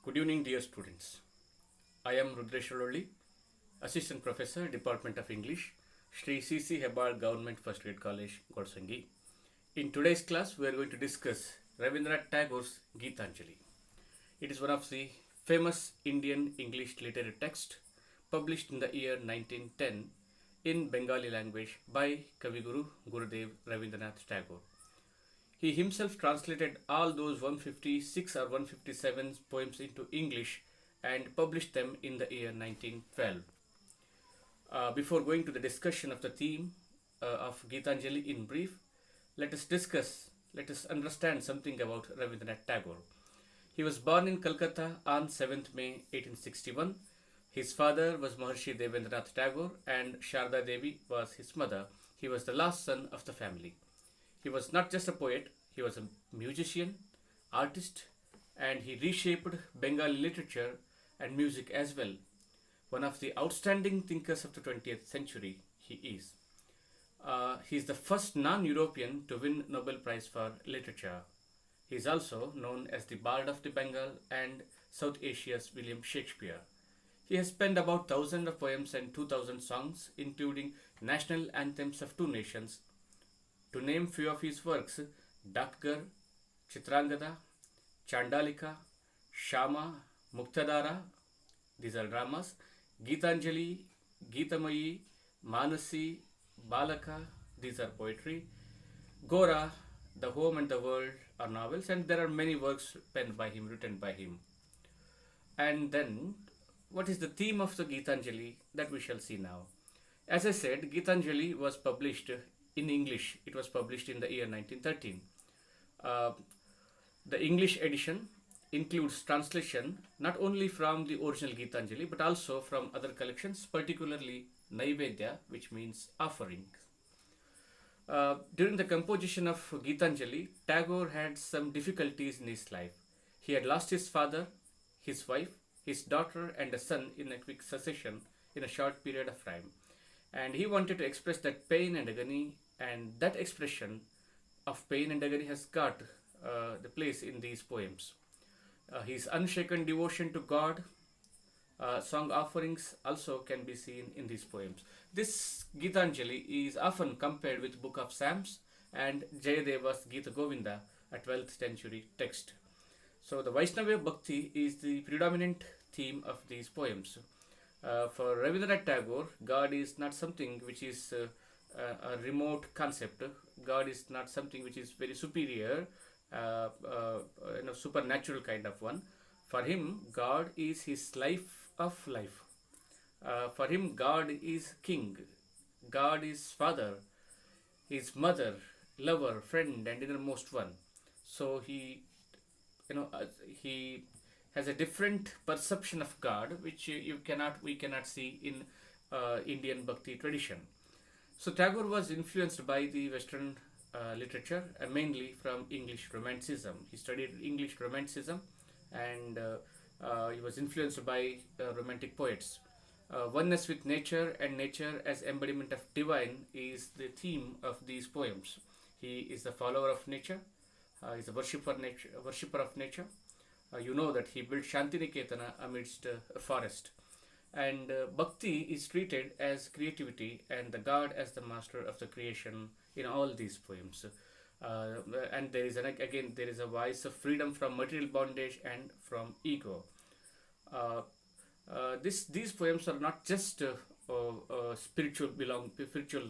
Good evening, dear students. I am Rudresholli, Assistant Professor, Department of English, Sri C.C. Hebbar Government First Grade College, Godsangi. In today's class, we are going to discuss Rabindranath Tagore's Gitanjali. It is one of the famous Indian English literary text published in the year 1910 in Bengali language by Kaviguru Gurudev Rabindranath Tagore. He himself translated all those 156 or 157 poems into English and published them in the year 1912. Before going to the discussion of the theme of Gitanjali in brief, let us understand something about Rabindranath Tagore. He was born in Calcutta on 7th May 1861. His father was Maharshi Devendranath Tagore and Sharda Devi was his mother. He was the last son of the family. He was not just a poet, he was a musician, artist, and he reshaped Bengali literature and music as well. One of the outstanding thinkers of the 20th century, he is. He is the first non-European to win Nobel Prize for Literature. He is also known as the Bard of the Bengal and South Asia's William Shakespeare. He has penned about 1,000 of poems and 2,000 songs, including national anthems of two nations. To name few of his works, Dakgar, Chitrangada, Chandalika, Shama, Muktadara, these are dramas, Gitanjali, Gitamayi, Manasi, Balaka, these are poetry, Gora, The Home and the World are novels, and there are many works penned by him, written by him. And then, what is the theme of the Gitanjali? That we shall see now. As I said, Gitanjali was published in English. It was published in the year 1913. The English edition includes translation not only from the original Gitanjali but also from other collections, particularly Naivedya, which means offering. During the composition of Gitanjali, Tagore had some difficulties in his life. He had lost his father, his wife, his daughter and a son in a quick succession in a short period of time. And he wanted to express that pain and agony, and that expression of pain and agony has got the place in these poems. His unshaken devotion to God, song offerings also can be seen in these poems. This Gitanjali is often compared with Book of Psalms and Jayadeva's Gita Govinda, a 12th century text. So the Vaishnava Bhakti is the predominant theme of these poems. For Rabindranath Tagore, God is not something which is a remote concept. God is not something which is very superior, supernatural kind of one. For him, God is his life of life. For him, God is king. God is father, his mother, lover, friend, and innermost one. So he has a different perception of God, which we cannot see in Indian Bhakti tradition. So Tagore was influenced by the Western literature, mainly from English Romanticism. He studied English Romanticism, and he was influenced by Romantic poets. Oneness with nature and nature as embodiment of divine is the theme of these poems. He is the follower of nature. He is a worshipper of nature. You know that he built Shantiniketana amidst a forest. And Bhakti is treated as creativity and the God as the master of the creation in all these poems. And there is a voice of freedom from material bondage and from ego. These poems are not just spiritual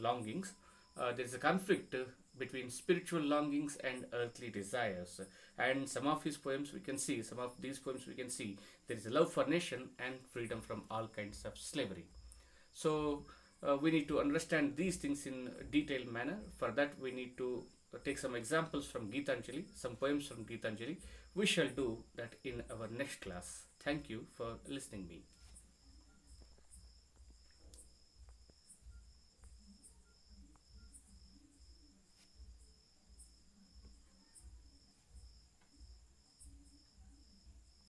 longings. There is a conflict between spiritual longings and earthly desires. And some of these poems we can see there is a love for nation and freedom from all kinds of slavery. So we need to understand these things in detailed manner. For that we need to take some examples from Gitanjali, some poems from Gitanjali. We shall do that in our next class. Thank you for listening me.